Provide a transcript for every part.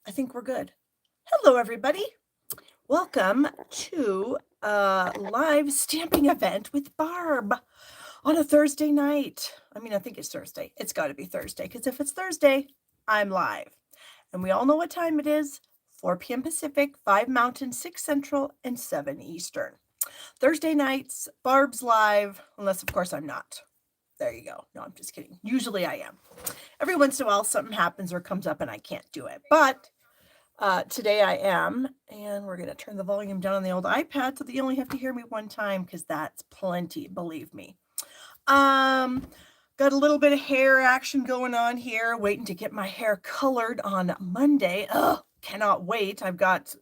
I think we're good. Hello, everybody. Welcome to a live stamping event with Barb on a Thursday night. I think it's Thursday. It's got to be Thursday because if it's Thursday, I'm live. And we all know what time it is 4 p.m. Pacific, 5 Mountain, 6 Central, and 7 Eastern. Thursday nights, Barb's live, unless, of course, I'm not. There you go. No, I'm just kidding. Usually I am. Every once in a while, something happens or comes up and I can't do it. But today I am, and we're going to turn the volume down on the old iPad so that you only have to hear me one time because that's plenty, believe me. Got a little bit of hair action going on here, waiting to get my hair colored on Monday. Ugh, cannot wait. I've got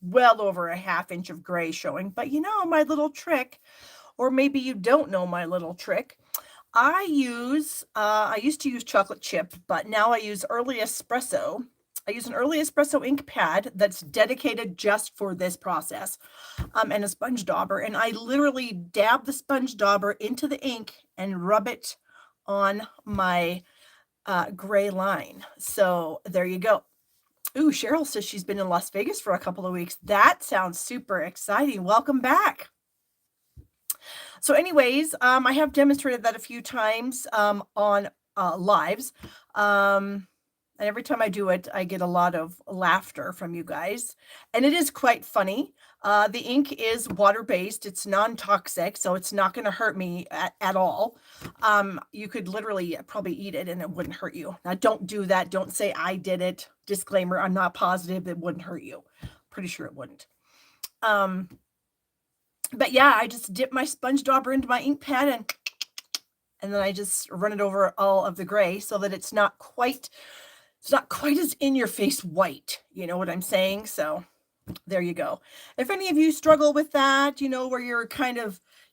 well over a half inch of gray showing, but you know my little trick, or maybe you don't know my little trick. I used to use chocolate chip, but now I use early espresso. I use an early espresso ink pad that's dedicated just for this process, and a sponge dauber. And I literally dab the sponge dauber into the ink and rub it on my gray line. So there you go. Ooh, Cheryl says she's been in Las Vegas for a couple of weeks. That sounds super exciting. Welcome back. So anyways, I have demonstrated that a few times on lives. And every time I do it, I get a lot of laughter from you guys. And it is quite funny. The ink is water-based. It's non-toxic, so it's not going to hurt me at all. You could literally probably eat it and it wouldn't hurt you. Now, don't do that. Don't say I did it. Disclaimer, I'm not positive it wouldn't hurt you. Pretty sure it wouldn't. But yeah, I just dip my sponge dauber into my ink pad and then I just run it over all of the gray so that it's not quite as in your face white. You know what I'm saying? So there you go. If any of you struggle with that, where you're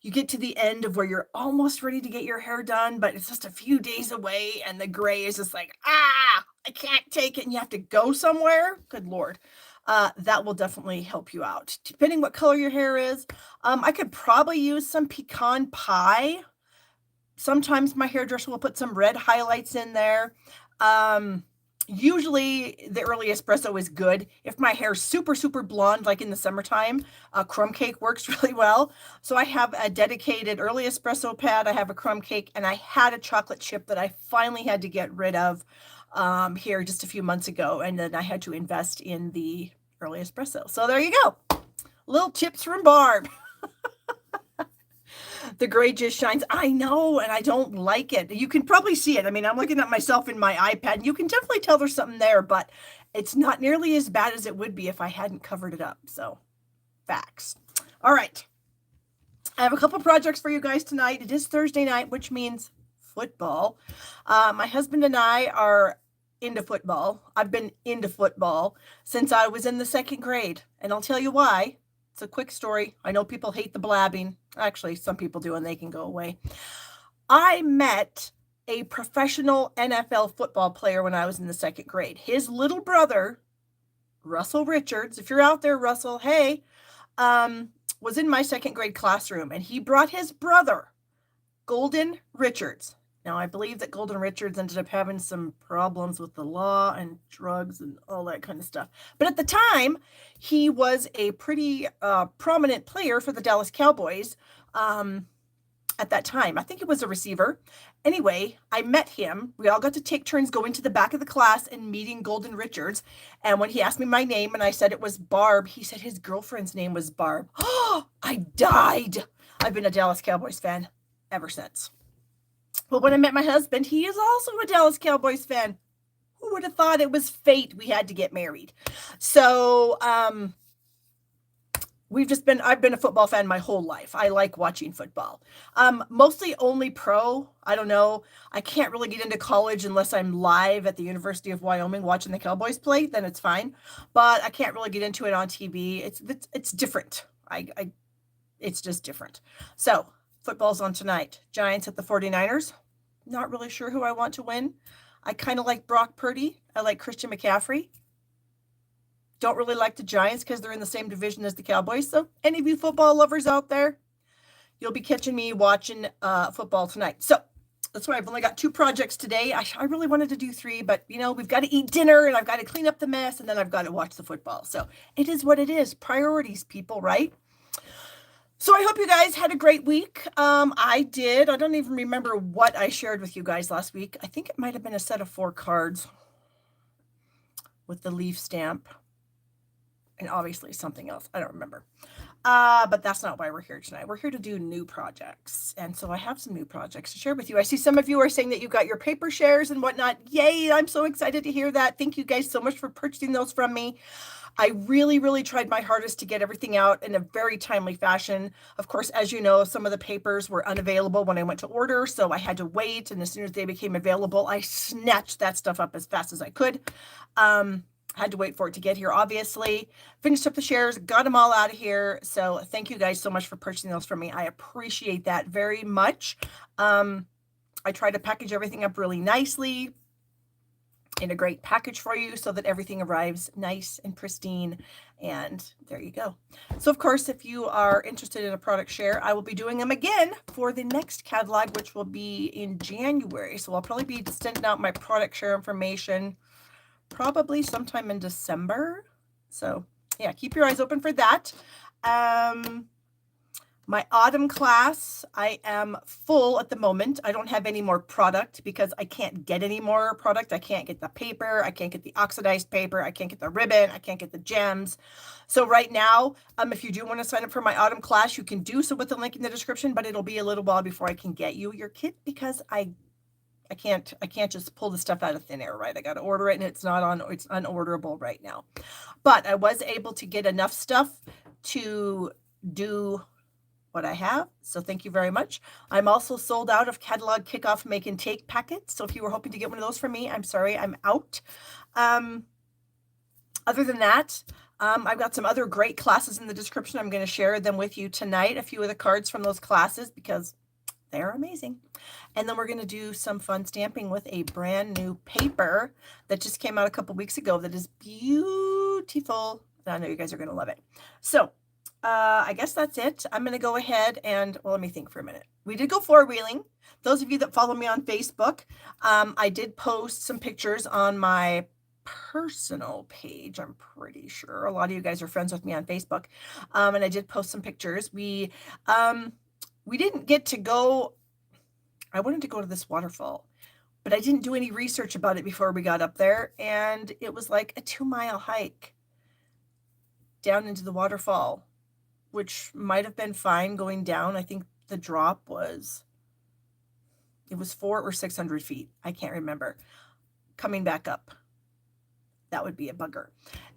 you get to the end of where you're almost ready to get your hair done, but it's just a few days away and the gray is just like, I can't take it and you have to go somewhere. Good Lord. That will definitely help you out. Depending what color your hair is, I could probably use some pecan pie. Sometimes my hairdresser will put some red highlights in there. Usually the early espresso is good. If my hair's super, super blonde, like in the summertime, crumb cake works really well. So I have a dedicated early espresso pad. I have a crumb cake, and I had a chocolate chip that I finally had to get rid of here just a few months ago. And then I had to invest in the early espresso. So there you go. Little tips from Barb. The gray just shines. I know, and I don't like it. You can probably see it. I'm looking at myself in my iPad, and you can definitely tell there's something there, but it's not nearly as bad as it would be if I hadn't covered it up. So, facts. All right. I have a couple projects for you guys tonight. It is Thursday night, which means football. My husband and I are into football. I've been into football since I was in the second grade, and I'll tell you why. It's a quick story. I know people hate the blabbing. Actually, some people do, and they can go away. I met a professional NFL football player when I was in the second grade. His little brother, Russell Richards, if you're out there, Russell, hey, was in my second grade classroom, and he brought his brother, Golden Richards. Now, I believe that Golden Richards ended up having some problems with the law and drugs and all that kind of stuff. But at the time, he was a pretty prominent player for the Dallas Cowboys at that time. I think he was a receiver. Anyway, I met him. We all got to take turns going to the back of the class and meeting Golden Richards. And when he asked me my name and I said it was Barb, he said his girlfriend's name was Barb. Oh, I died. I've been a Dallas Cowboys fan ever since. But when I met my husband, he is also a Dallas Cowboys fan. Who would have thought it was fate we had to get married? So I've been a football fan my whole life. I like watching football. Mostly only pro. I don't know. I can't really get into college unless I'm live at the University of Wyoming watching the Cowboys play. Then it's fine. But I can't really get into it on TV. It's different. It's just different. So football's on tonight. Giants at the 49ers. Not really sure who I want to win. I kind of like Brock Purdy. I like Christian McCaffrey. Don't really like the Giants because they're in the same division as the Cowboys. So any of you football lovers out there, you'll be catching me watching football tonight. So That's why I've only got 2 projects today. I really wanted to do 3, but we've got to eat dinner and I've got to clean up the mess and then I've got to watch the football. So it is what it is. Priorities, people, right? So I hope you guys had a great week. I did. I don't even remember what I shared with you guys last week. I think it might have been a set of 4 cards with the leaf stamp and obviously something else. I don't remember. But that's not why we're here tonight. We're here to do new projects. And so I have some new projects to share with you. I see some of you are saying that you got your paper shares and whatnot. Yay, I'm so excited to hear that. Thank you guys so much for purchasing those from me. I really, really tried my hardest to get everything out in a very timely fashion. Of course, as you know, some of the papers were unavailable when I went to order, so I had to wait. And as soon as they became available, I snatched that stuff up as fast as I could. Had to wait for it to get here, obviously. Finished up the shares, got them all out of here. So thank you guys so much for purchasing those from me. I appreciate that very much. I try to package everything up really nicely in a great package for you so that everything arrives nice and pristine. And there you go. So of course, if you are interested in a product share, I will be doing them again for the next catalog, which will be in January. So I'll probably be sending out my product share information probably sometime in December. So yeah, keep your eyes open for that. My autumn class, I am full at the moment. I don't have any more product because I can't get any more product. I can't get the paper. I can't get the oxidized paper. I can't get the ribbon. I can't get the gems. So right now, if you do want to sign up for my autumn class, you can do so with the link in the description, but it'll be a little while before I can get you your kit because I can't just pull the stuff out of thin air, right? I got to order it and it's unorderable right now. But I was able to get enough stuff to do what I have. So thank you very much. I'm also sold out of catalog kickoff make and take packets. So if you were hoping to get one of those from me, I'm sorry, I'm out. Other than that, I've got some other great classes in the description. I'm going to share them with you tonight, a few of the cards from those classes because they're amazing. And then we're going to do some fun stamping with a brand new paper that just came out a couple weeks ago that is beautiful. I know you guys are going to love it. So I guess that's it. I'm going to go ahead and, well, let me think for a minute. We did go four-wheeling. Those of you that follow me on Facebook, I did post some pictures on my personal page. I'm pretty sure a lot of you guys are friends with me on Facebook. And I did post some pictures. We didn't get to go. I wanted to go to this waterfall, but I didn't do any research about it before we got up there. And it was like a 2-mile hike down into the waterfall, which might have been fine going down. I think the drop was 400 or 600 feet. I can't remember. Coming back up, that would be a bugger.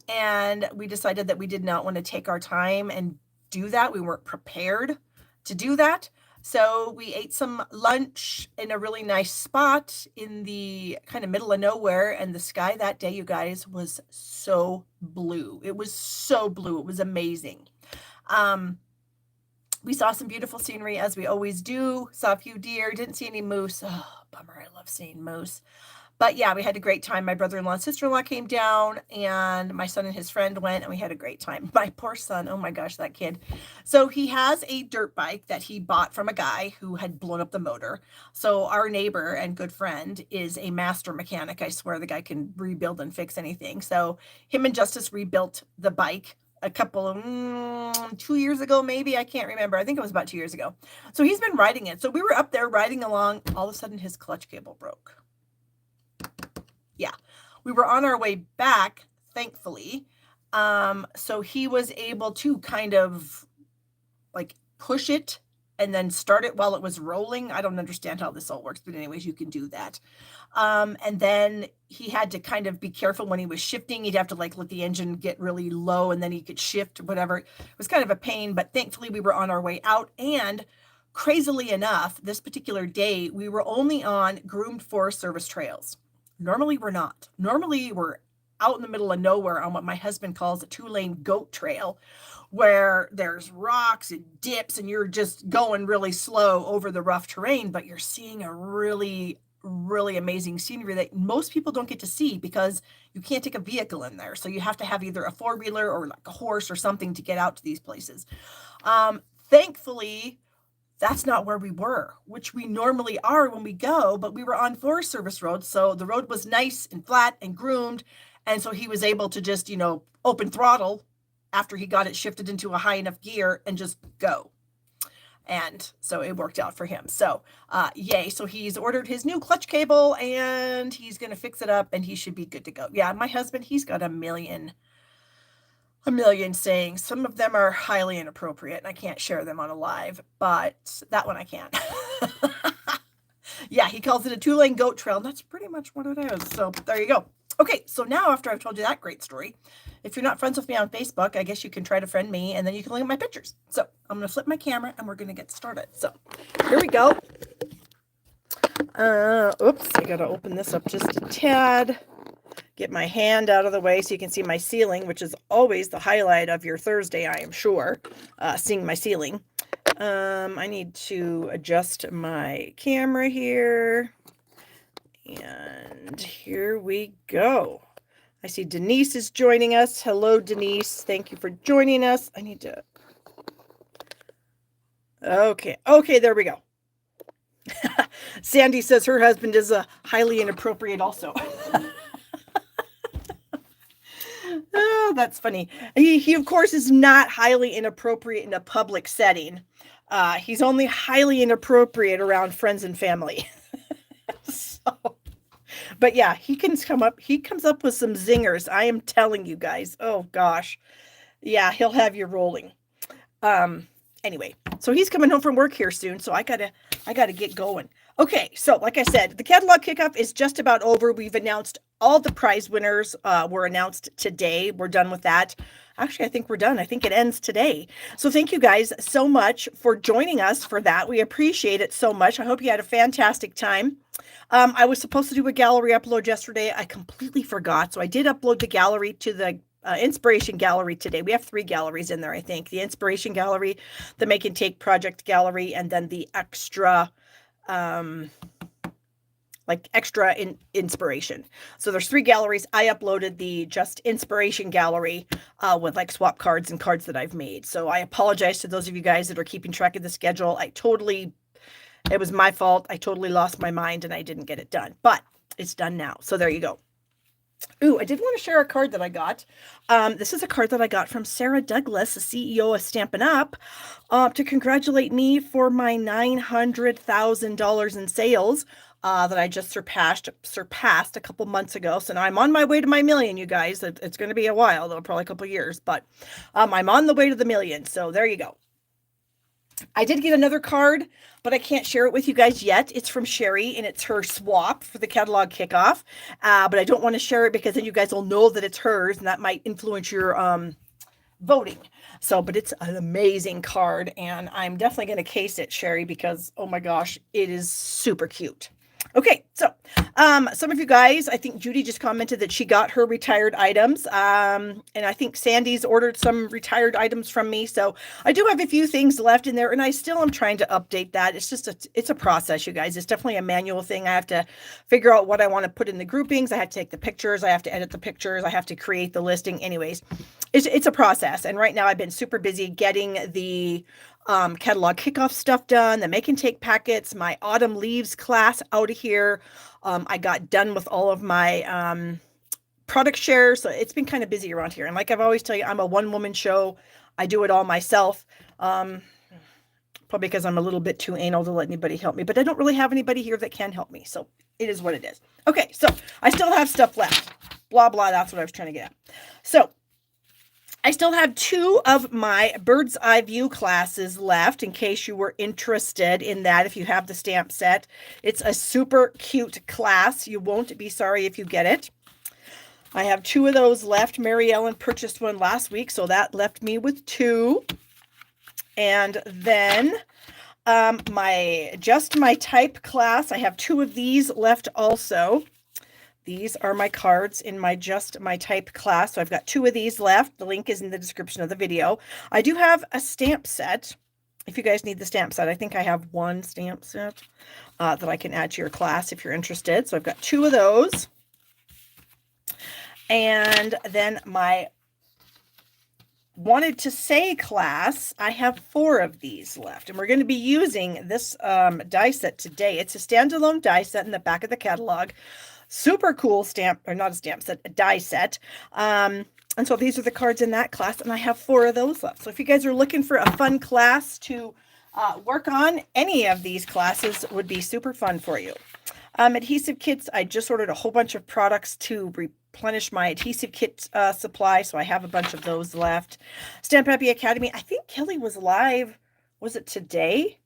And we decided that we did not want to take our time and do that. We weren't prepared to do that. So we ate some lunch in a really nice spot in the kind of middle of nowhere. And the sky that day, you guys, was so blue. It was so blue. It was amazing. We saw some beautiful scenery as we always do. Saw a few deer. Didn't see any moose. Oh, bummer. I love seeing moose. But yeah, we had a great time. My brother-in-law and sister-in-law came down and my son and his friend went and we had a great time. My poor son. Oh my gosh, that kid. So he has a dirt bike that he bought from a guy who had blown up the motor. So our neighbor and good friend is a master mechanic. I swear the guy can rebuild and fix anything. So him and Justice rebuilt the bike a couple of 2 years ago, maybe. I can't remember. I think it was about 2 years ago. So he's been riding it. So we were up there riding along. All of a sudden his clutch cable broke. Yeah, we were on our way back, thankfully. So he was able to kind of like push it and then start it while it was rolling. I don't understand how this all works, but anyways, you can do that. And then he had to kind of be careful when he was shifting. He'd have to like let the engine get really low and then he could shift or whatever. It was kind of a pain, but thankfully we were on our way out. And crazily enough, this particular day, we were only on groomed Forest Service trails. Normally we're not. Normally we're out in the middle of nowhere on what my husband calls a 2-lane goat trail, where there's rocks and dips and you're just going really slow over the rough terrain, but you're seeing a really, really amazing scenery that most people don't get to see because you can't take a vehicle in there. So you have to have either a 4-wheeler or like a horse or something to get out to these places. Thankfully, that's not where we were, which we normally are when we go, but we were on Forest Service road. So the road was nice and flat and groomed. And so he was able to just, open throttle after he got it shifted into a high enough gear and just go. And so it worked out for him. So yay. So he's ordered his new clutch cable and he's going to fix it up and he should be good to go. Yeah. My husband, he's got a million sayings. Some of them are highly inappropriate and I can't share them on a live, but that one I can. Yeah. He calls it a 2-lane goat trail. And that's pretty much what it is. So there you go. Okay. So now after I've told you that great story, if you're not friends with me on Facebook, I guess you can try to friend me and then you can look at my pictures. So I'm going to flip my camera and we're going to get started. So here we go. Oops, I got to open this up just a tad. Get my hand out of the way so you can see my ceiling, which is always the highlight of your Thursday, I am sure, seeing my ceiling. I need to adjust my camera here. And here we go. I see Denise is joining us. Hello, Denise. Thank you for joining us. I need to... Okay, there we go. Sandy says her husband is a highly inappropriate also. Oh, that's funny. He, of course, is not highly inappropriate in a public setting. He's only highly inappropriate around friends and family. But yeah, he comes up with some zingers. I am telling you guys. Oh gosh. Yeah, he'll have you rolling. Anyway, so he's coming home from work here soon, so I gotta get going. Okay, so like I said, the catalog kickoff is just about over. We've announced all the prize winners were announced today. We're done with that. Actually, I think we're done. I think it ends today. So thank you guys so much for joining us for that. We appreciate it so much. I hope you had a fantastic time. I was supposed to do a gallery upload yesterday. I completely forgot. So I did upload the gallery to the inspiration gallery today. We have 3 galleries in there, I think. The inspiration gallery, the make and take project gallery, and then the extra inspiration. So there's 3 galleries. I uploaded the just inspiration gallery with like swap cards and cards that I've made. So I apologize to those of you guys that are keeping track of the schedule. It was my fault. I totally lost my mind and I didn't get it done, but it's done now. So there you go. Ooh, I did want to share a card that I got. This is a card that I got from Sarah Douglas, the CEO of Stampin' Up, to congratulate me for my $900,000 in sales that I just surpassed a couple months ago. So now I'm on my way to my million, you guys. It's going to be a while, though, probably a couple years, but I'm on the way to the million. So there you go. I did get another card, but I can't share it with you guys yet. It's from Sherry, and it's her swap for the catalog kickoff. But I don't want to share it because then you guys will know that it's hers, and that might influence your voting. So, but it's an amazing card, and I'm definitely going to case it, Sherry, because, oh my gosh, it is super cute. Okay, so some of you guys, I think Judy just commented that she got her retired items, and I think Sandy's ordered some retired items from me. So I do have a few things left in there, and I still am trying to update that. It's just it's a process, you guys. It's definitely a manual thing. I have to figure out what I want to put in the groupings. I have to take the pictures. I have to edit the pictures. I have to create the listing. Anyways, it's a process, and right now I've been super busy getting the catalog kickoff stuff done, the make and take packets, my autumn leaves class out of here. I got done with all of my product shares. So it's been kind of busy around here. And like I've always tell you, I'm a one-woman show. I do it all myself. Probably because I'm a little bit too anal to let anybody help me, but I don't really have anybody here that can help me. So it is what it is. Okay, so I still have stuff left. Blah, blah. That's what I was trying to get at. So I still have 2 of my bird's eye view classes left in case you were interested in that. If you have the stamp set, it's a super cute class. You won't be sorry if you get it. I have 2 of those left. Mary Ellen purchased one last week, so that left me with 2. And then my type class, I have 2 of these left also. These are my cards in my Just My Type class. So I've got 2 of these left. The link is in the description of the video. I do have a stamp set. If you guys need the stamp set, I think I have 1 stamp set that I can add to your class if you're interested. So I've got 2 of those. And then my wanted to say class, I have 4 of these left, and we're going to be using this die set today. It's a standalone die set in the back of the catalog. Super cool stamp, or not a stamp set, a die set. And so these are the cards in that class, and I have 4 of those left. So if you guys are looking for a fun class to work on, any of these classes would be super fun for you. Adhesive kits, I just ordered a whole bunch of products to replenish my adhesive kit supply, so I have a bunch of those left. Stamp Happy Academy, I think Kelly was live, was it today?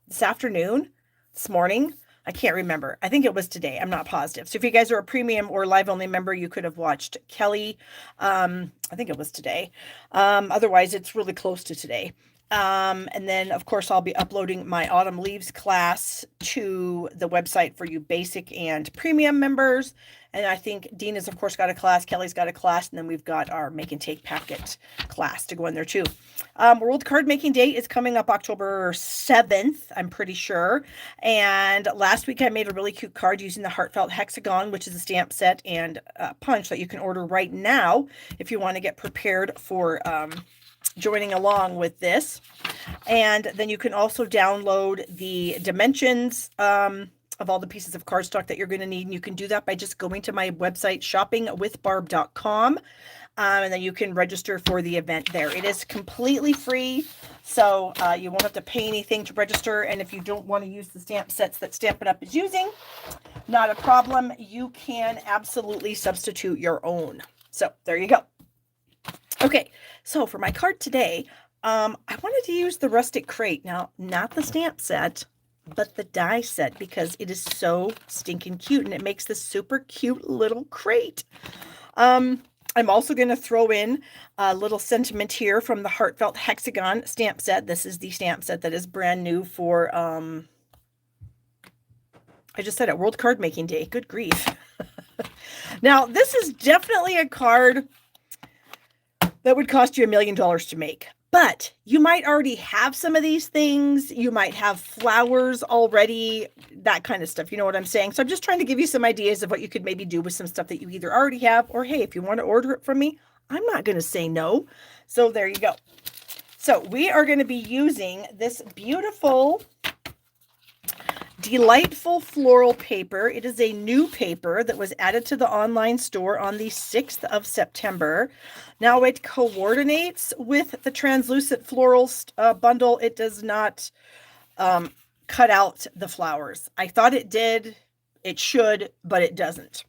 This afternoon? This morning? I can't remember. I think it was today. I'm not positive. So if you guys are a premium or live only member, you could have watched Kelly. I think it was today. Otherwise, it's really close to today. And then, of course, I'll be uploading my Autumn Leaves class to the website for you basic and premium members. And I think Dina's, of course, got a class. Kelly's got a class. And then we've got our Make and Take Packet class to go in there, too. World Card Making Day is coming up October 7th, I'm pretty sure. And last week I made a really cute card using the Heartfelt Hexagon, which is a stamp set and punch that you can order right now if you want to get prepared for joining along with this. And then you can also download the dimensions of all the pieces of cardstock that you're going to need. And you can do that by just going to my website, shoppingwithbarb.com. And then you can register for the event there. It is completely free, so you won't have to pay anything to register. And if you don't want to use the stamp sets that Stampin' Up! Is using, not a problem. You can absolutely substitute your own. So there you go. Okay, so for my card today, I wanted to use the Rustic Crate. Now, not the stamp set, but the die set, because it is so stinking cute, and it makes this super cute little crate. I'm also going to throw in a little sentiment here from the Heartfelt Hexagon stamp set. This is the stamp set that is brand new for, I just said it, World Card Making Day. Good grief. Now, this is definitely a card that would cost you $1 million to make. But you might already have some of these things. You might have flowers already, that kind of stuff. You know what I'm saying? So I'm just trying to give you some ideas of what you could maybe do with some stuff that you either already have, or hey, if you want to order it from me, I'm not going to say no. So there you go. So we are going to be using this beautiful, delightful floral paper. It is a new paper that was added to the online store on the 6th of September. Now it coordinates with the translucent floral bundle. It does not cut out the flowers. I thought it did. It should, but it doesn't.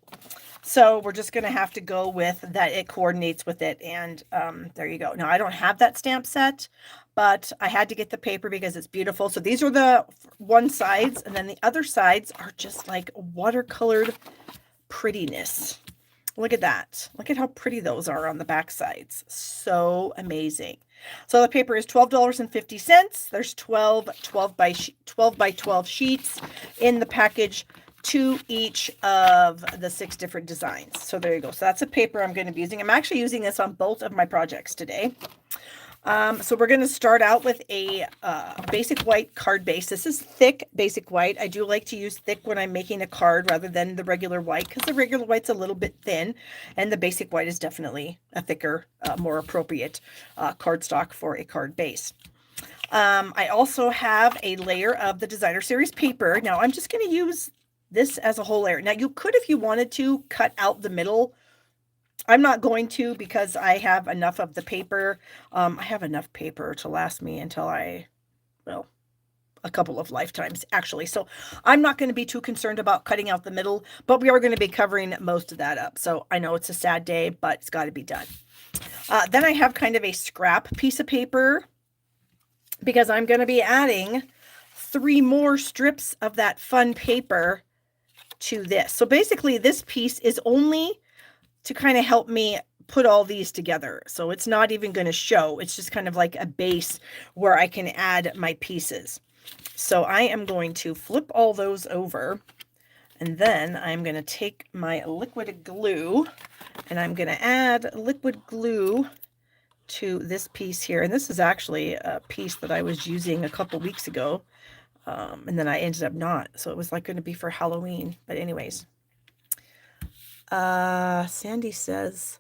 So we're just going to have to go with that. It coordinates with it. And there you go. Now I don't have that stamp set, but I had to get the paper because it's beautiful. So these are the one sides, and then the other sides are just like watercolored prettiness. Look at that. Look at how pretty those are on the back sides. So amazing. So the paper is $12.50. There's 12 by 12 sheets in the package, 2 each of the 6 different designs. So there you go. So that's a paper I'm going to be using. I'm actually using this on both of my projects today. So we're going to start out with a basic white card base. This is thick basic white. I do like to use thick when I'm making a card rather than the regular white, because the regular white's a little bit thin, and the basic white is definitely a thicker, more appropriate cardstock for a card base. I also have a layer of the Designer Series paper. Now I'm just going to use this as a whole layer. Now you could, if you wanted to, cut out the middle. I'm not going to, because I have enough of the paper. I have enough paper to last me until well, a couple of lifetimes, actually. So I'm not going to be too concerned about cutting out the middle, but we are going to be covering most of that up. So I know it's a sad day, but it's got to be done. Then I have kind of a scrap piece of paper, because I'm going to be adding 3 more strips of that fun paper to this. So basically this piece is only to kind of help me put all these together. So it's not even going to show. It's just kind of like a base where I can add my pieces. So I am going to flip all those over, and then I'm going to take my liquid glue, and I'm going to add liquid glue to this piece here. And this is actually a piece that I was using a couple weeks ago. And then I ended up not. So it was like going to be for Halloween. But anyways. Sandy says,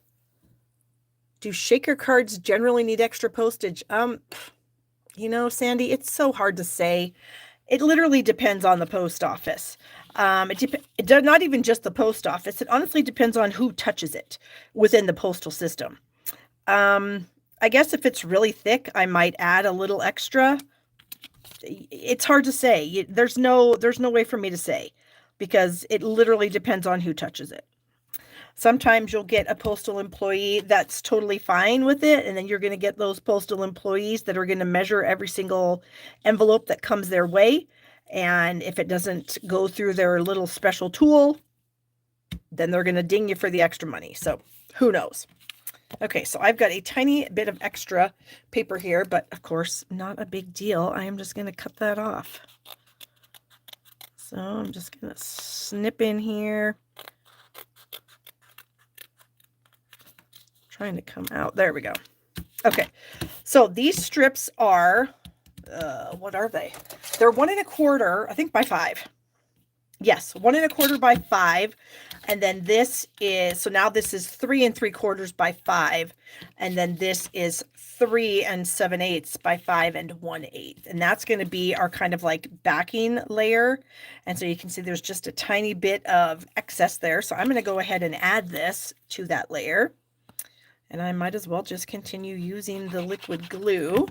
Do shaker cards generally need extra postage? You know, Sandy, it's so hard to say. It literally depends on the post office. It does not even just the post office. It honestly depends on who touches it within the postal system. I guess if it's really thick, I might add a little extra. It's hard to say. There's no way for me to say because it literally depends on who touches it. Sometimes you'll get a postal employee that's totally fine with it, and then you're going to get those postal employees that are going to measure every single envelope that comes their way. And if it doesn't go through their little special tool, then they're going to ding you for the extra money. So who knows? Okay, so I've got a tiny bit of extra paper here, but of course, not a big deal. I am just going to cut that off. So I'm just going to snip in here. Trying to come out. There we go. Okay, so these strips are, what are they? They're 1 1/4, I think, by 5. Yes, 1 1/4 by 5. And then this is, so now this is 3 3/4 by 5. And then this is 3 7/8 by 5 1/8. And that's going to be our kind of like backing layer. And so you can see there's just a tiny bit of excess there. So I'm going to go ahead and add this to that layer. And I might as well just continue using the liquid glue.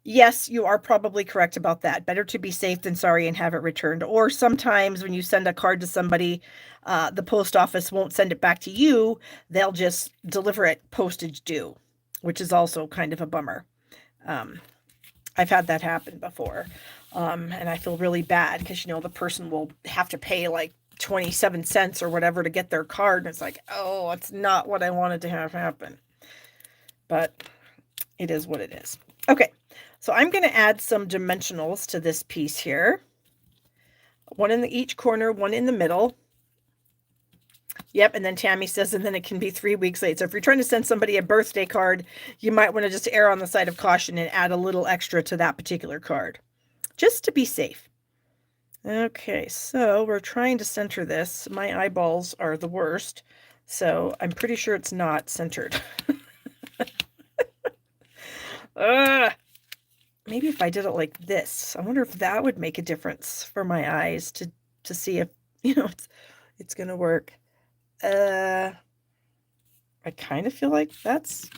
Yes, you are probably correct about that. Better to be safe than sorry and have it returned. Or sometimes when you send a card to somebody, the post office won't send it back to you. They'll just deliver it postage due, which is also kind of a bummer. I've had that happen before. And I feel really bad because, you know, the person will have to pay like 27 cents or whatever to get their card. And it's like, oh, it's not what I wanted to have happen. But it is what it is. Okay, so I'm going to add some dimensionals to this piece here. 1 in each corner, 1 in the middle. Yep, and then Tammy says, and then it can be 3 weeks late. So if you're trying to send somebody a birthday card, you might want to just err on the side of caution and add a little extra to that particular card, just to be safe. Okay, so we're trying to center this. My eyeballs are the worst, so I'm pretty sure it's not centered. Maybe if I did it like this, I wonder if that would make a difference for my eyes to see if, you know, it's going to work. I kind of feel like that's,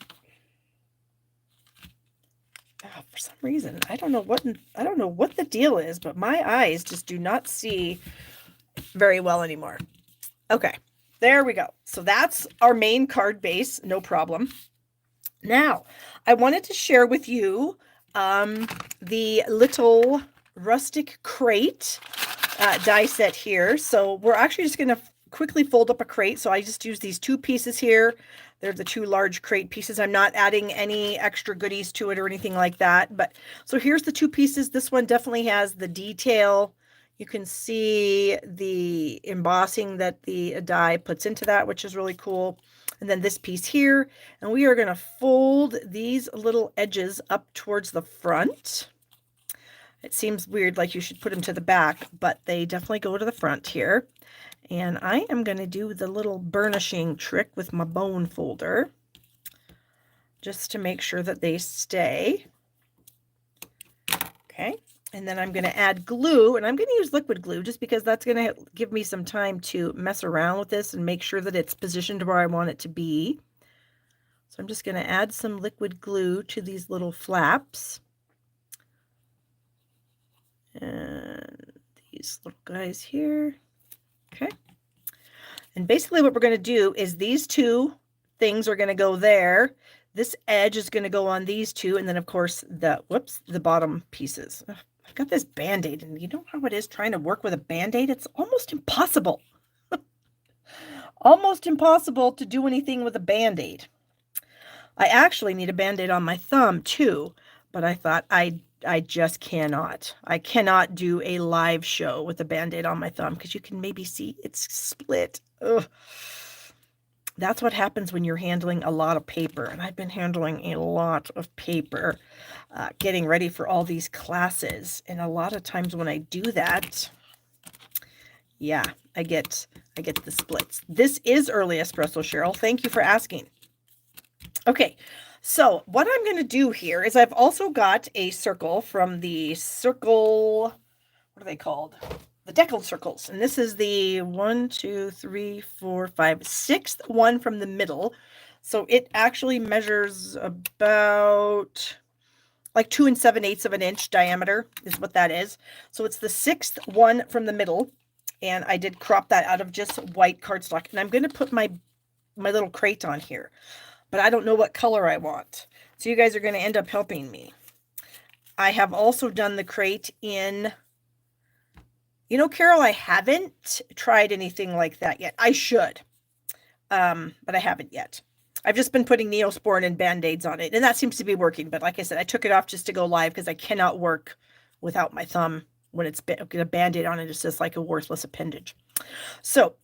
for some reason, I don't know what the deal is, but my eyes just do not see very well anymore. Okay, there we go. So that's our main card base, no problem. Now, I wanted to share with you the little rustic crate die set here. So we're actually just going to quickly fold up a crate. So I just use these 2 pieces here. They're the 2 large crate pieces. I'm not adding any extra goodies to it or anything like that. But so here's the 2 pieces. This one definitely has the detail. You can see the embossing that the die puts into that, which is really cool. And then this piece here, and we are going to fold these little edges up towards the front. It seems weird, like you should put them to the back, but they definitely go to the front here. And I am going to do the little burnishing trick with my bone folder, just to make sure that they stay. Okay. And then I'm going to add glue, and I'm going to use liquid glue just because that's going to give me some time to mess around with this and make sure that it's positioned where I want it to be. So I'm just going to add some liquid glue to these little flaps. And these little guys here. Okay. And basically what we're going to do is these 2 things are going to go there. This edge is going to go on these 2. And then, of course, the bottom pieces. I've got this Band-Aid, and you know how it is trying to work with a Band-Aid? It's almost impossible. Almost impossible to do anything with a Band-Aid. I actually need a Band-Aid on my thumb, too. But I thought I just cannot. I cannot do a live show with a Band-Aid on my thumb because you can maybe see it's split. Ugh. That's what happens when you're handling a lot of paper. And I've been handling a lot of paper, getting ready for all these classes. And a lot of times when I do that, yeah, I get the splits. This is early espresso, Cheryl. Thank you for asking. Okay, so what I'm going to do here is I've also got a circle from the circle, what are they called? The deckled circles. And this is the 1, 2, 3, 4, 5, sixth one from the middle. So it actually measures about like 2 7/8 of an inch diameter is what that is. So it's the sixth one from the middle. And I did crop that out of just white cardstock. And I'm going to put my little crate on here, but I don't know what color I want. So you guys are going to end up helping me. I have also done the crate in, you know, Carol, I haven't tried anything like that yet. I should, but I haven't yet. I've just been putting Neosporin and Band-Aids on it, and that seems to be working. But like I said, I took it off just to go live because I cannot work without my thumb when it's got a Band-Aid on it. It's just like a worthless appendage. So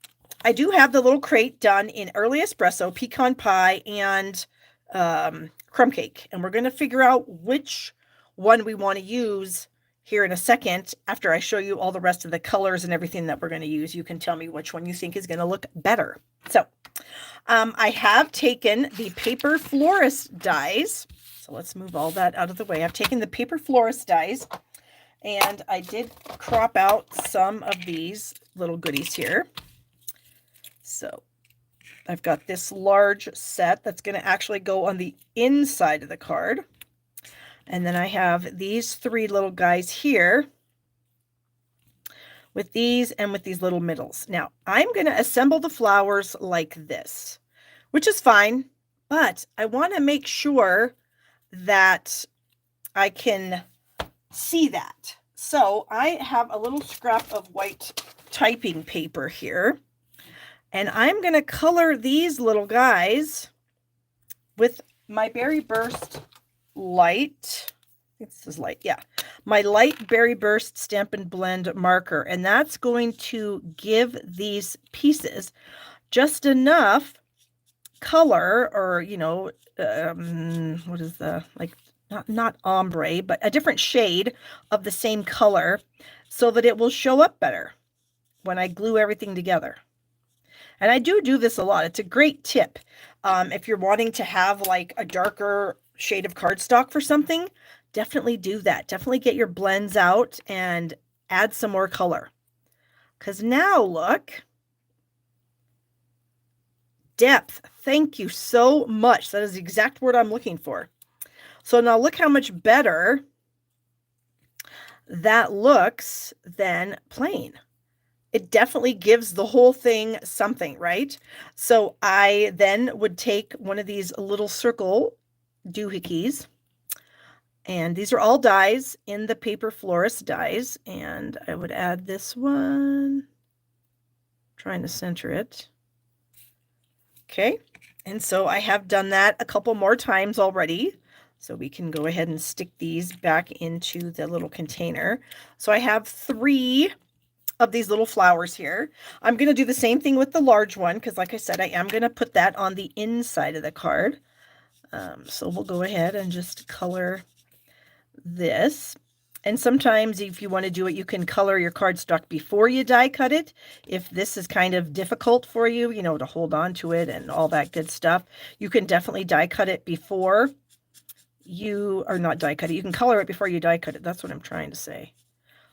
I do have the little crate done in early espresso, pecan pie, and crumb cake. And we're going to figure out which one we want to use here in a second. After I show you all the rest of the colors and everything that we're going to use, you can tell me which one you think is going to look better. So I have taken the paper florist dies. So let's move all that out of the way. I've taken the paper florist dies, and I did crop out some of these little goodies here. So I've got this large set that's going to actually go on the inside of the card. And then I have these 3 little guys here with these and with these little middles. Now, I'm going to assemble the flowers like this, which is fine, but I want to make sure that I can see that. So I have a little scrap of white typing paper here, and I'm going to color these little guys with my Berry Burst light. I think this is light. Yeah. My light Berry Burst Stampin' Blend marker. And that's going to give these pieces just enough color, or, you know, what is the, like, not ombre, but a different shade of the same color so that it will show up better when I glue everything together. And I do this a lot. It's a great tip. If you're wanting to have like a darker shade of cardstock for something, definitely do that. Definitely get your blends out and add some more color. Because now look, depth. Thank you so much. That is the exact word I'm looking for. So now look how much better that looks than plain. It definitely gives the whole thing something, right? So I then would take one of these little circle doohickeys, and these are all dies in the paper florist dies, and I would add this one, trying to center it. Okay, and so I have done that a couple more times already. So we can go ahead and stick these back into the little container. So I have 3 of these little flowers here. I'm going to do the same thing with the large one because, like I said, I am going to put that on the inside of the card. So we'll go ahead and just color this. And sometimes if you want to do it, you can color your cardstock before you die cut it. If this is kind of difficult for you, you know, to hold on to it and all that good stuff, you can definitely die cut it before you, or not die cut it. You can color it before you die cut it. That's what I'm trying to say.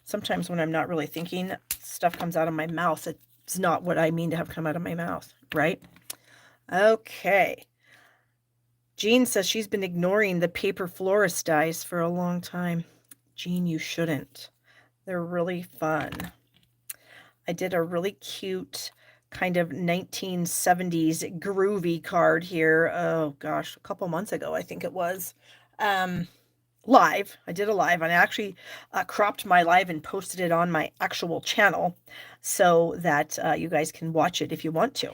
Sometimes when I'm not really thinking, stuff comes out of my mouth. It's not what I mean to have come out of my mouth, right? Okay. Jean says she's been ignoring the paper florist dies for a long time. Jean, you shouldn't. They're really fun. I did a really cute kind of 1970s groovy card here. Oh gosh, a couple months ago, I think it was. Live. I did a live, and I actually cropped my live and posted it on my actual channel so that you guys can watch it if you want to.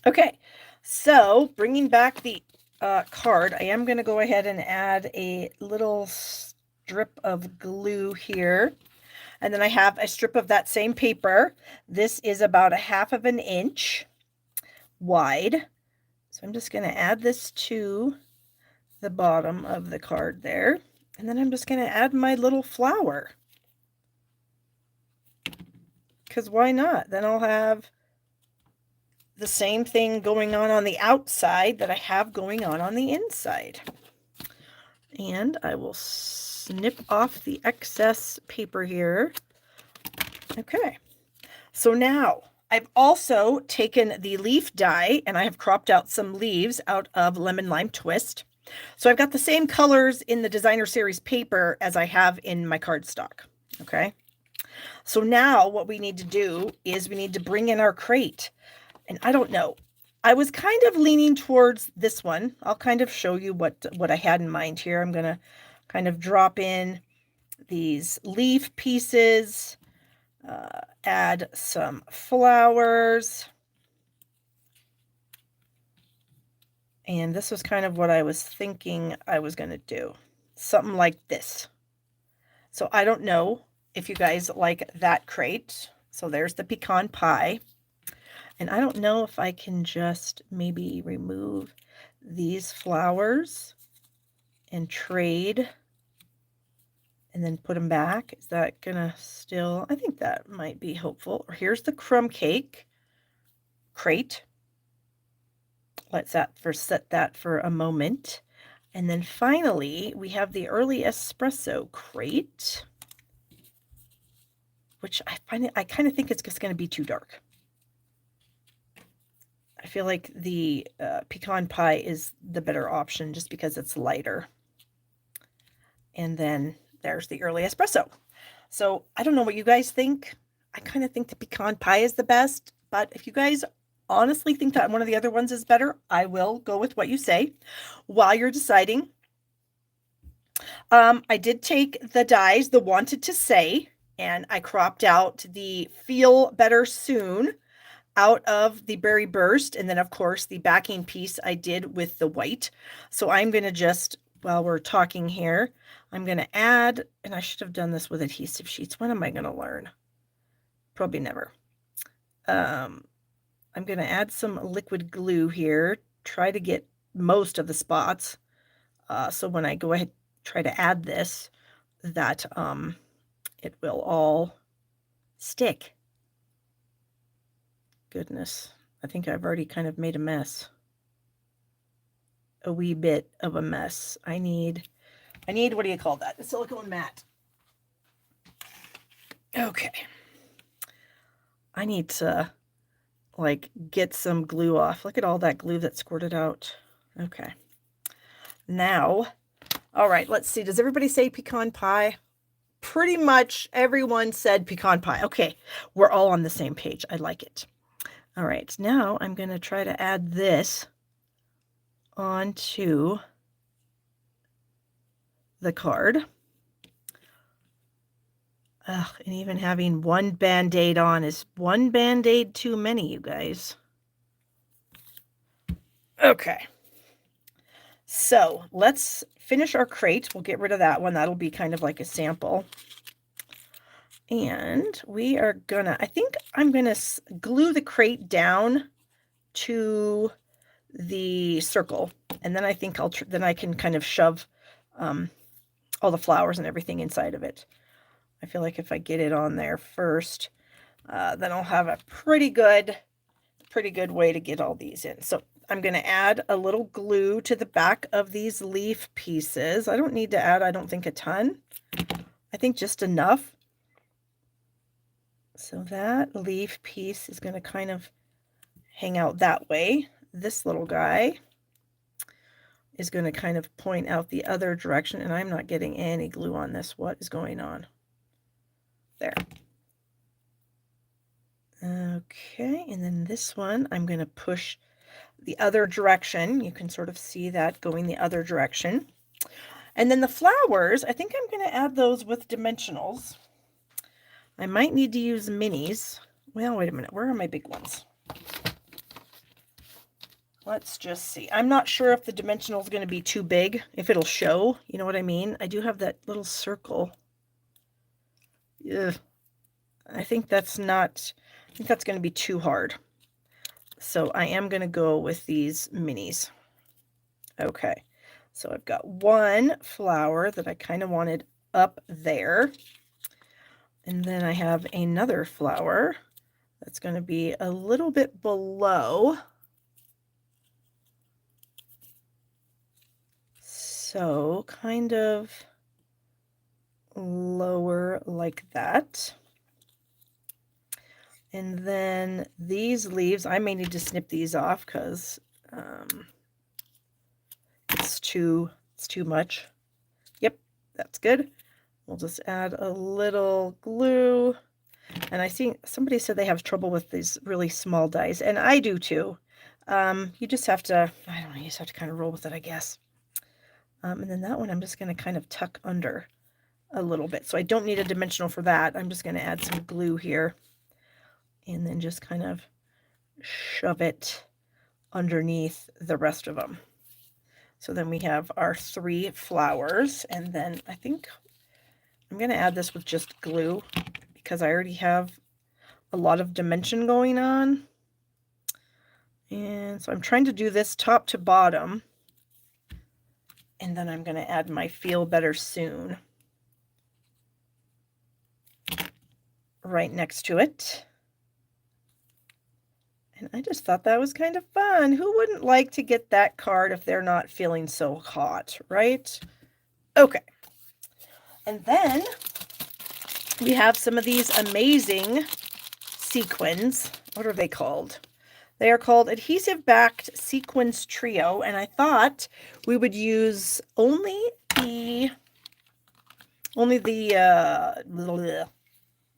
Okay, so bringing back the card, I am going to go ahead and add a little strip of glue here. And then I have a strip of that same paper. This is about 1/2 inch wide. So I'm just going to add this to the bottom of the card there. And then I'm just going to add my little flower. Because why not? Then I'll have the same thing going on the outside that I have going on the inside. And I will snip off the excess paper here. Okay, so now I've also taken the leaf die and I have cropped out some leaves out of Lemon Lime Twist. So I've got the same colors in the designer series paper as I have in my cardstock. Okay, so now what we need to do is we need to bring in our crate. And I don't know, I was kind of leaning towards this one. I'll kind of show you what I had in mind here. I'm going to kind of drop in these leaf pieces, add some flowers. And this was kind of what I was thinking I was going to do. Something like this. So I don't know if you guys like that crate. So there's the pecan pie. And I don't know if I can just maybe remove these flowers and trade and then put them back. Is that gonna still, I think that might be helpful. Or here's the crumb cake crate. Let's set that for a moment. And then finally, we have the early espresso crate, which I kind of think it's just going to be too dark. I feel like the pecan pie is the better option just because it's lighter. And then there's the early espresso. So I don't know what you guys think. I kind of think the pecan pie is the best, but if you guys honestly think that one of the other ones is better, I will go with what you say while you're deciding. I did take the dies, the wanted to say, and I cropped out the feel better soon out of the berry burst. And then of course the backing piece I did with the white. So I'm going to just, while we're talking here, I'm going to add, and I should have done this with adhesive sheets. When am I going to learn? Probably never. I'm going to add some liquid glue here, try to get most of the spots. So when I go ahead, try to add this, that it will all stick. Goodness, I think I've already kind of made a mess. A wee bit of a mess. I need, what do you call that? A silicone mat. Okay. I need to like get some glue off. Look at all that glue that squirted out. Okay. Now, all right, let's see. Does everybody say pecan pie? Pretty much everyone said pecan pie. Okay, we're all on the same page. I like it. All right, now I'm going to try to add this onto the card. Ugh, and even having one Band-Aid on is one Band-Aid too many, you guys. Okay. So let's finish our crate. We'll get rid of that one. That'll be kind of like a sample. And we are gonna, I think I'm gonna glue the crate down to the circle. And then I think then I can kind of shove all the flowers and everything inside of it. I feel like if I get it on there first, then I'll have a pretty good way to get all these in. So I'm going to add a little glue to the back of these leaf pieces. I don't need to add, I don't think, a ton. I think just enough. So that leaf piece is going to kind of hang out that way. This little guy is going to kind of point out the other direction, and I'm not getting any glue on this. What is going on? There. Okay, and then this one, I'm going to push the other direction. You can sort of see that going the other direction. And then the flowers, I think I'm going to add those with dimensionals. I might need to use minis. Well, wait a minute. Where are my big ones? Let's just see. I'm not sure if the dimensional is going to be too big, if it'll show. You know what I mean? I do have that little circle. Ugh. I think that's not, I think that's going to be too hard. So I am going to go with these minis. Okay. So I've got one flower that I kind of wanted up there. And then I have another flower That's going to be a little bit below. So kind of lower like that. And then these leaves, I may need to snip these off because it's too much. Yep, that's good. We'll just add a little glue. And I see somebody said they have trouble with these really small dies, and I do too. You just have to, I don't know, you just have to kind of roll with it, I guess. And then that one I'm just going to kind of tuck under a little bit. So I don't need a dimensional for that. I'm just going to add some glue here and then just kind of shove it underneath the rest of them. So then we have our 3 flowers, and then I think I'm going to add this with just glue because I already have a lot of dimension going on. And so I'm trying to do this top to bottom, and then I'm going to add my Feel Better Soon right next to it. And I just thought that was kind of fun. Who wouldn't like to get that card if they're not feeling so hot, right? Okay. And then we have some of these amazing sequins. What are they called? They are called Adhesive Backed Sequins Trio, and I thought we would use only the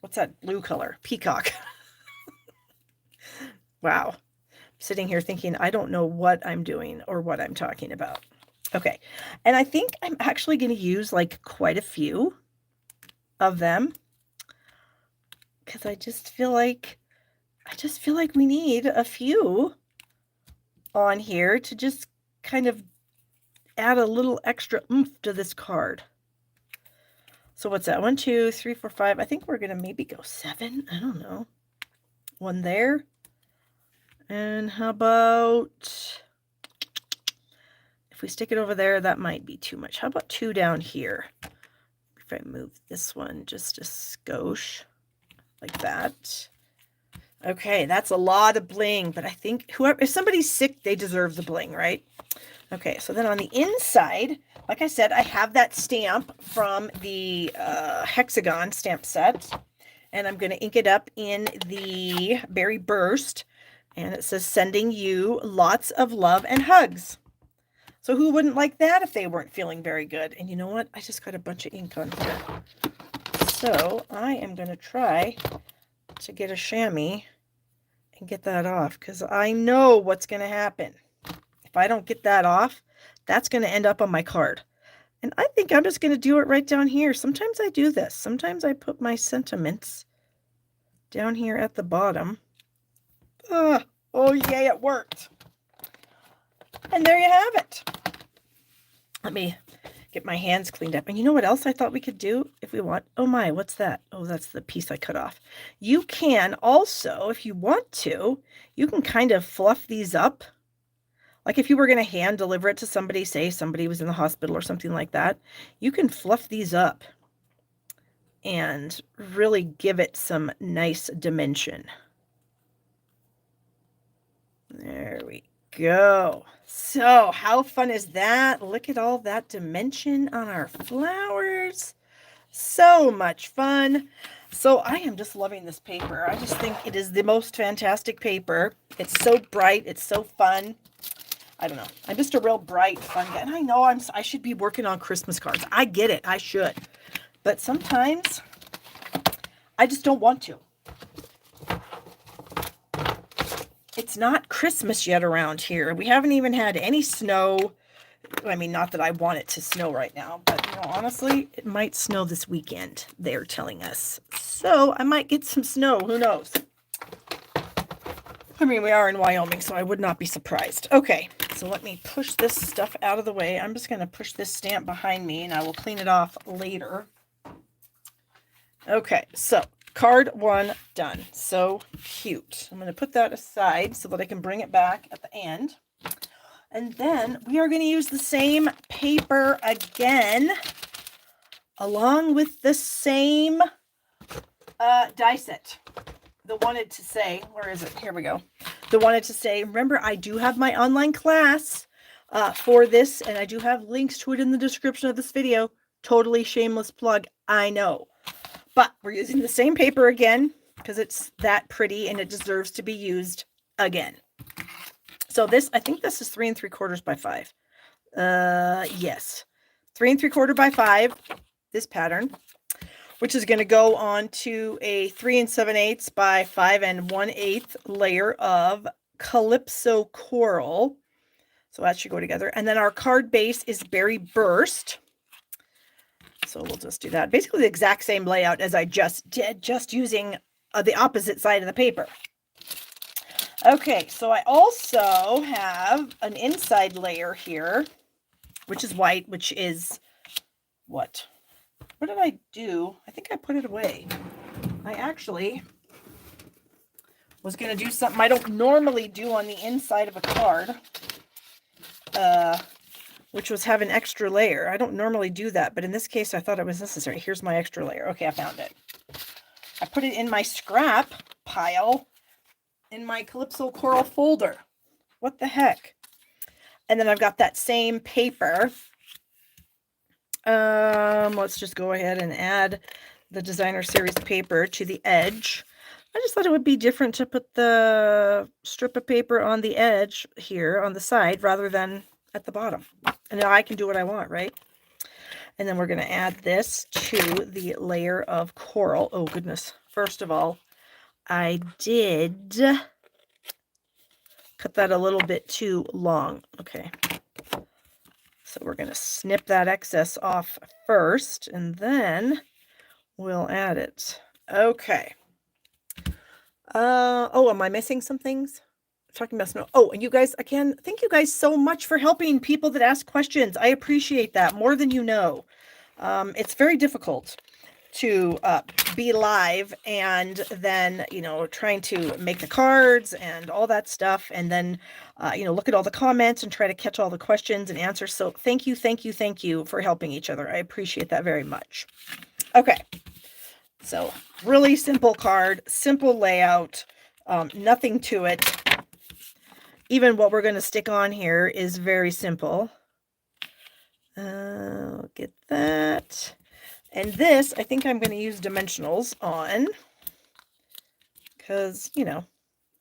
what's that blue color? Peacock. Wow. I'm sitting here thinking I don't know what I'm doing or what I'm talking about. Okay. And I think I'm actually going to use like quite a few of them because I just feel like we need a few on here to just kind of add a little extra oomph to this card. So what's that? 1, 2, 3, 4, 5. I think we're going to maybe go 7. I don't know. 1 there. And how about if we stick it over there, that might be too much. How about 2 down here? If I move this one just a skosh like that. Okay, that's a lot of bling, but I think if somebody's sick, they deserve the bling, right? Okay, so then on the inside, like I said, I have that stamp from the hexagon stamp set, and I'm going to ink it up in the Berry Burst, and it says, sending you lots of love and hugs. So who wouldn't like that if they weren't feeling very good? And you know what? I just got a bunch of ink on here. So I am going to try to get a chamois and get that off because I know what's going to happen. If I don't get that off, that's going to end up on my card. And I think I'm just going to do it right down here. Sometimes I do this. Sometimes I put my sentiments down here at the bottom. Oh, yay, it worked. And there you have it. Let me get my hands cleaned up. And you know what else I thought we could do if we want? Oh my, what's that? Oh, that's the piece I cut off. You can also, if you want to, you can kind of fluff these up. Like if you were going to hand deliver it to somebody, say somebody was in the hospital or something like that, you can fluff these up and really give it some nice dimension. There we go. So how fun is that? Look at all that dimension on our flowers. So much fun. So I am just loving this paper. I just think it is the most fantastic paper. It's so bright. It's so fun. I don't know. I'm just a real bright, fun guy. And I know I should be working on Christmas cards. I get it. I should. But sometimes I just don't want to. It's not Christmas yet around here. We haven't even had any snow. I mean, not that I want it to snow right now, but honestly, it might snow this weekend, they're telling us. So I might get some snow. Who knows? I mean, we are in Wyoming, so I would not be surprised. Okay, so let me push this stuff out of the way. I'm just going to push this stamp behind me, and I will clean it off later. Okay, so card 1 done. So cute. I'm going to put that aside so that I can bring it back at the end. And then we are going to use the same paper again, along with the same die set. the wanted to say, where is it? Here we go. The wanted to say, remember, I do have my online class for this, and I do have links to it in the description of this video. Totally shameless plug, I know. But we're using the same paper again because it's that pretty and it deserves to be used again. So this, I think this is 3 3/4 by 5. Yes, 3 3/4 by 5, this pattern, which is going to go on to a 3 7/8 by 5 1/8 layer of Calypso Coral. So that should go together. And then our card base is Berry Burst. So we'll just do that. Basically the exact same layout as I just did, just using the opposite side of the paper. Okay, so I also have an inside layer here, which is white, which is what? What did I do? I think I put it away. I actually was going to do something I don't normally do on the inside of a card, which was have an extra layer. I don't normally do that, but in this case, I thought it was necessary. Here's my extra layer. Okay, I found it. I put it in my scrap pile in my Calypso Coral folder. What the heck? And then I've got that same paper. Let's just go ahead and add the designer series paper to the edge. I just thought it would be different to put the strip of paper on the edge here on the side rather than at the bottom. And now I can do what I want, right? And then we're going to add this to the layer of coral. Oh, goodness. First of all, I did cut that a little bit too long. Okay. So we're going to snip that excess off first, and then we'll add it. Okay. Oh, am I missing some things? I'm talking about snow. Oh, and you guys, again, thank you guys so much for helping people that ask questions. I appreciate that more than you know. It's very difficult to be live and then, trying to make the cards and all that stuff. And then, look at all the comments and try to catch all the questions and answers. So thank you for helping each other. I appreciate that very much. Okay. So really simple card, simple layout, nothing to it. Even what we're going to stick on here is very simple. Get that. And this, I think I'm going to use dimensionals on because,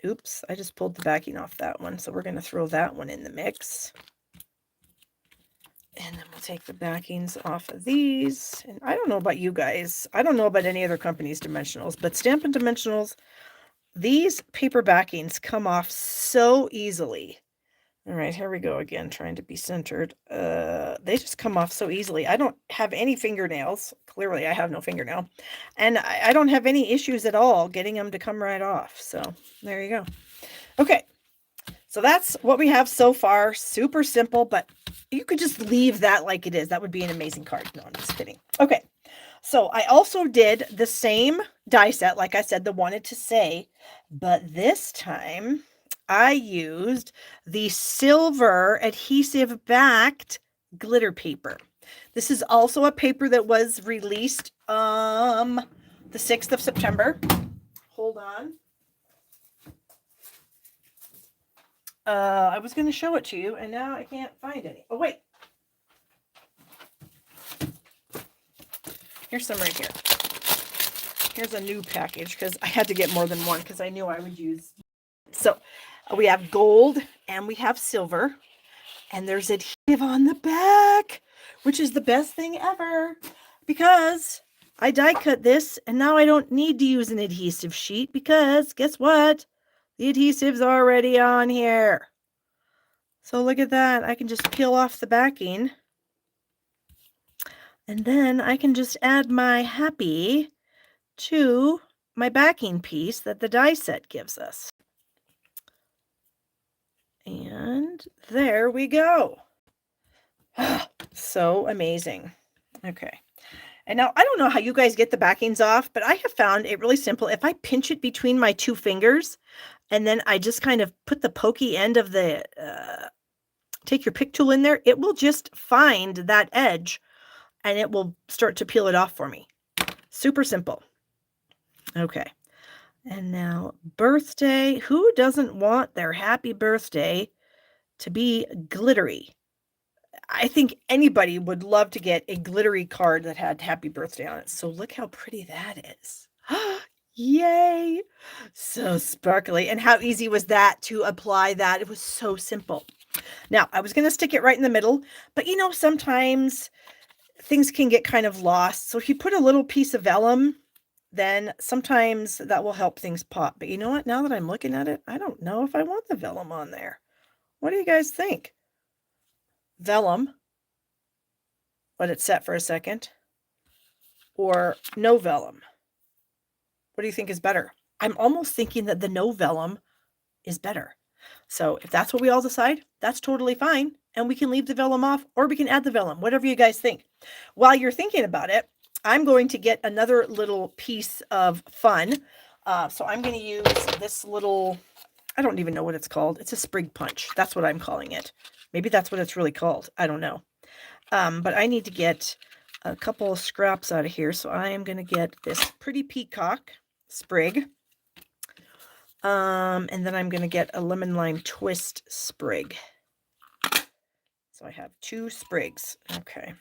oops, I just pulled the backing off that one. So we're going to throw that one in the mix. And then we'll take the backings off of these. And I don't know about you guys. I don't know about any other company's dimensionals, but Stampin' Dimensionals, these paper backings come off so easily. All right, here we go again, trying to be centered. They just come off so easily. I don't have any fingernails. Clearly, I have no fingernail. And I don't have any issues at all getting them to come right off. So there you go. Okay, so that's what we have so far. Super simple, but you could just leave that like it is. That would be an amazing card. No, I'm just kidding. Okay, so I also did the same die set, like I said, the wanted to say, but this time I used the silver adhesive backed glitter paper. This is also a paper that was released the 6th of September. Hold on. I was going to show it to you, and now I can't find any. Oh, wait. Here's some right here. Here's a new package, because I had to get more than one, because I knew I would use. So, we have gold, and we have silver, and there's adhesive on the back, which is the best thing ever, because I die cut this, and now I don't need to use an adhesive sheet, because guess what? The adhesive's already on here. So look at that. I can just peel off the backing. And then I can just add my happy to my backing piece that the die set gives us. And there we go. So amazing. Okay. And now I don't know how you guys get the backings off, but I have found it really simple. If I pinch it between my two fingers, and then I just kind of put the pokey end of the, take your pick tool in there, it will just find that edge and it will start to peel it off for me. Super simple. Okay. And now birthday. Who doesn't want their happy birthday to be glittery? I think anybody would love to get a glittery card that had happy birthday on it. So look how pretty that is. Yay! So sparkly. And how easy was that to apply that? It was so simple. Now, I was going to stick it right in the middle, but you know, sometimes things can get kind of lost. So if you put a little piece of vellum, then sometimes that will help things pop. But you know what? Now that I'm looking at it, I don't know if I want the vellum on there. What do you guys think? Vellum, let it set for a second, or no vellum? What do you think is better? I'm almost thinking that the no vellum is better. So if that's what we all decide, that's totally fine. And we can leave the vellum off, or we can add the vellum, whatever you guys think. While you're thinking about it, I'm going to get another little piece of fun. So I'm going to use this little, I don't even know what it's called. It's a sprig punch. That's what I'm calling it. Maybe that's what it's really called. I don't know. But I need to get a couple of scraps out of here. So I am going to get this pretty peacock sprig. And then I'm going to get a lemon lime twist sprig. So I have 2 sprigs. Okay.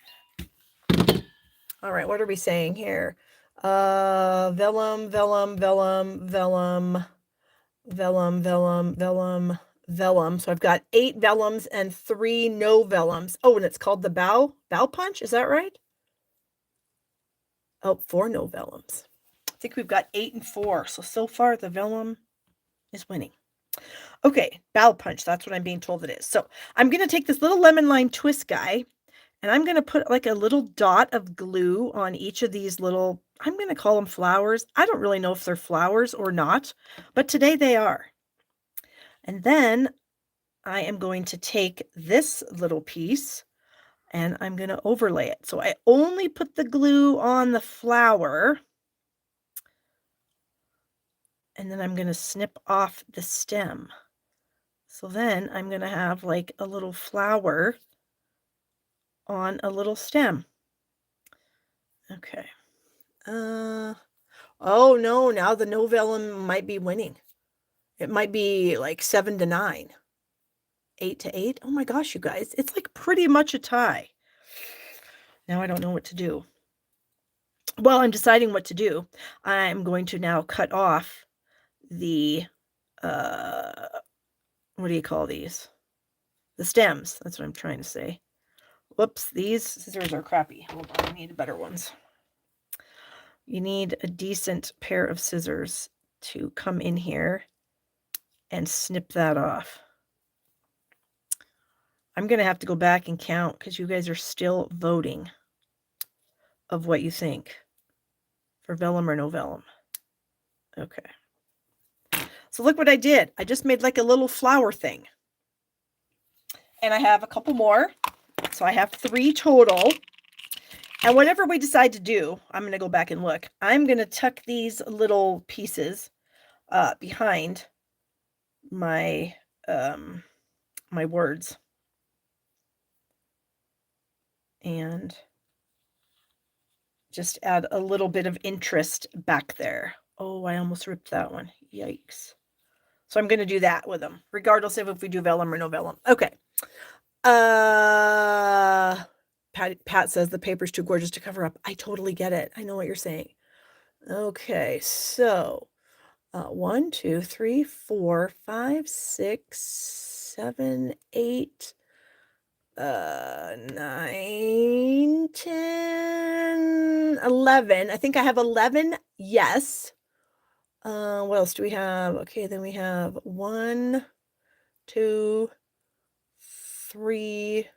All right. What are we saying here? Vellum, vellum, vellum, vellum, vellum, vellum, vellum, vellum. So I've got 8 vellums and 3 no vellums. Oh, and it's called the bow punch. Is that right? Oh, 4 no vellums. I think we've got 8 and 4. So far the vellum is winning. Okay, bow punch. That's what I'm being told it is. So I'm going to take this little lemon lime twist guy, and I'm going to put like a little dot of glue on each of these little, I'm going to call them flowers. I don't really know if they're flowers or not, but today they are. And then I am going to take this little piece and I'm going to overlay it. So I only put the glue on the flower, and then I'm going to snip off the stem. So then I'm going to have like a little flower on a little stem. Okay. Oh no, now the no vellum might be winning. It might be like 7-9. 8-8. Oh my gosh, you guys. It's like pretty much a tie. Now I don't know what to do. Well, I'm deciding what to do. I'm going to now cut off the, what do you call these? The stems. That's what I'm trying to say. Whoops, these scissors are crappy. Hold on, I need better ones. You need a decent pair of scissors to come in here and snip that off. I'm going to have to go back and count because you guys are still voting of what you think for vellum or no vellum. Okay. So look what I did. I just made like a little flower thing. And I have a couple more. So I have 3 total. And whatever we decide to do, I'm going to go back and look. I'm going to tuck these little pieces behind my my words. And just add a little bit of interest back there. Oh, I almost ripped that one. Yikes. So I'm going to do that with them, regardless of if we do vellum or no vellum. Okay. Pat says the paper's too gorgeous to cover up. I totally get it. I know what you're saying. Okay, so 1, 2, 3, 4, 5, 6, 7, 8, 9, 10, 11. I think I have 11. Yes. What else do we have? Okay, then we have 1, 2, 3,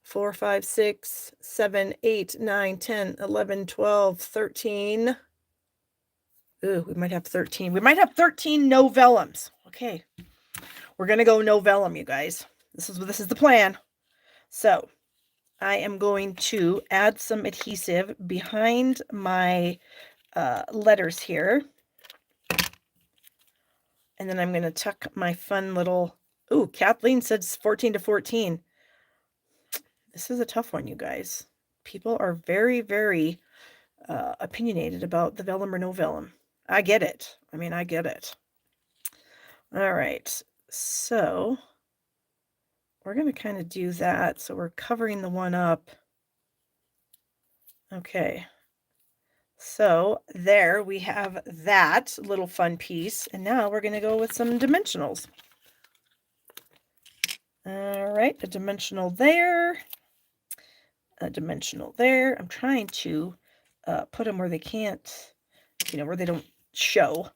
4, 5, 6, 7, 8, 9, 10, 11, 12, 13. Ooh, we might have 13. We might have 13 no vellums. Okay. We're going to go no vellum, you guys. This is the plan. So I am going to add some adhesive behind my letters here. And then I'm going to tuck my fun little, ooh, Kathleen said 14-14. This is a tough one, you guys. People are very, very opinionated about the vellum or no vellum. I get it. I mean, I get it. All right. So we're going to kind of do that. So we're covering the one up. Okay. So there we have that little fun piece. And now we're going to go with some dimensionals. All right. A dimensional there. A dimensional there. I'm trying to put them where they can't, where they don't show.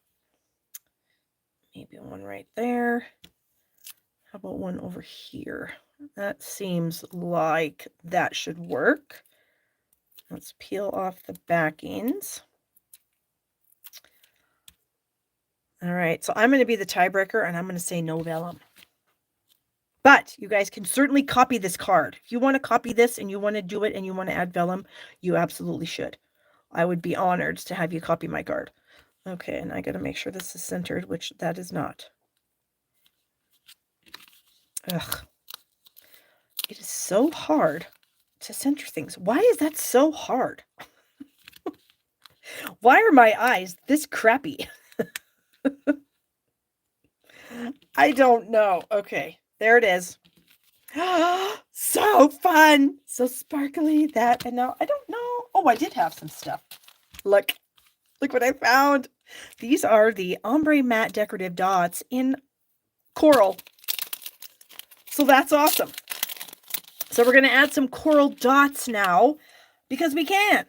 Maybe one right there. How about one over here? That seems like that should work. Let's peel off the backings. All right, so I'm going to be the tiebreaker, and I'm going to say no vellum. But you guys can certainly copy this card. If you want to copy this and you want to do it and you want to add vellum, you absolutely should. I would be honored to have you copy my card. Okay, and I got to make sure this is centered, which that is not. Ugh. It is so hard to center things. Why is that so hard? Why are my eyes this crappy? I don't know. Okay, there it is. So fun. So sparkly. That, and now I don't know. Oh, I did have some stuff. Look what I found. These are the ombre matte decorative dots in coral. So that's awesome. So we're going to add some coral dots now because we can.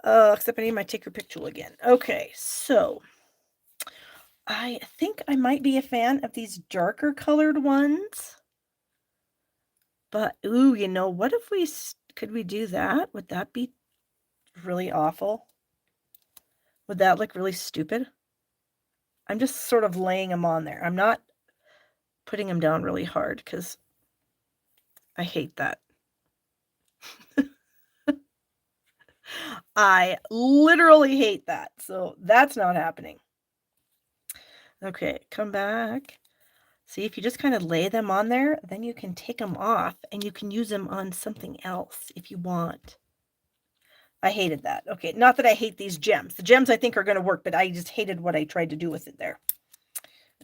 Except I need my take your pick tool again. Okay, so I think I might be a fan of these darker colored ones. But, ooh, what if could we do that? Would that be really awful? Would that look really stupid? I'm just sort of laying them on there. I'm not putting them down really hard because I hate that. I literally hate that. So that's not happening. Okay, come back. See, if you just kind of lay them on there, then you can take them off and you can use them on something else if you want. I hated that. Okay, not that I hate these gems. The gems I think are going to work, but I just hated what I tried to do with it there.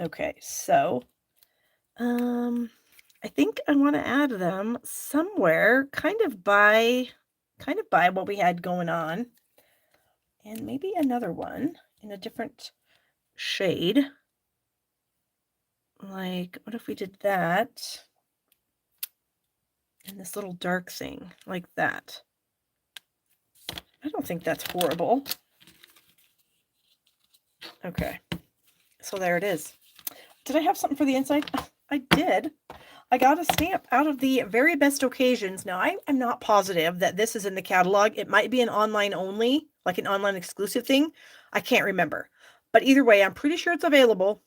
Okay, so I think I want to add them somewhere kind of by what we had going on. And maybe another one in a different shade. Like, what if we did that? And this little dark thing, like that. I don't think that's horrible. Okay, so there it is. Did I have something for the inside? I did. I got a stamp out of the Very Best Occasions. Now, I am not positive that this is in the catalog. It might be an online only, like an online exclusive thing. I can't remember. But either way, I'm pretty sure it's available.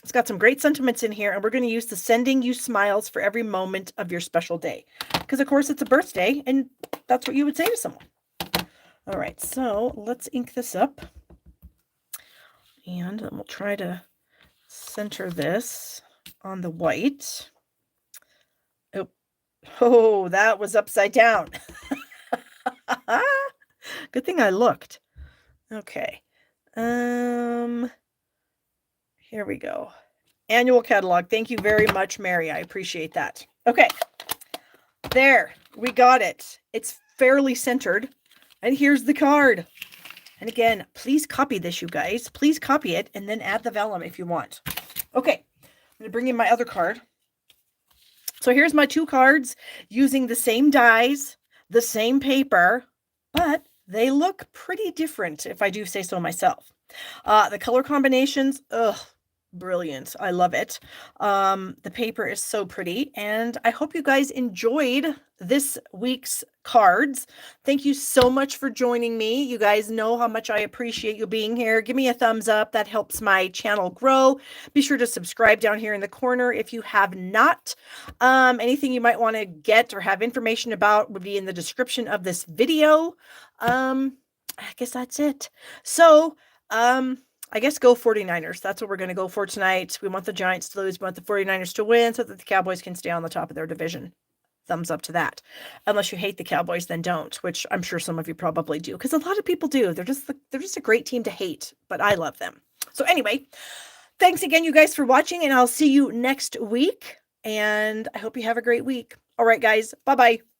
It's got some great sentiments in here, and we're going to use the sending you smiles for every moment of your special day. Because, of course, it's a birthday, and that's what you would say to someone. All right, so let's ink this up. And then we'll try to center this on the white. Oh, that was upside down. Good thing I looked. Okay. Here we go. Annual catalog. Thank you very much, Mary. I appreciate that. Okay. There. We got it. It's fairly centered. And here's the card. And again, please copy this, you guys. Please copy it and then add the vellum if you want. Okay. I'm going to bring in my other card. So here's my two cards using the same dies, the same paper, but they look pretty different, if I do say so myself. The color combinations, brilliant. I love it. The paper is so pretty, and I hope you guys enjoyed this week's cards. Thank you so much for joining me. You guys know how much I appreciate you being here. Give me a thumbs up. That helps my channel grow. Be sure to subscribe down here in the corner if you have not. Anything you might want to get or have information about would be in the description of this video. I guess that's it. So, I guess go 49ers. That's what we're going to go for tonight. We want the Giants to lose. We want the 49ers to win so that the Cowboys can stay on the top of their division. thumbs up to that. Unless you hate the Cowboys, then don't, which I'm sure some of you probably do, because a lot of people do. They're just a great team to hate, but I love them. So anyway, thanks again, you guys, for watching, and I'll see you next week. And I hope you have a great week. All right, guys. Bye-bye.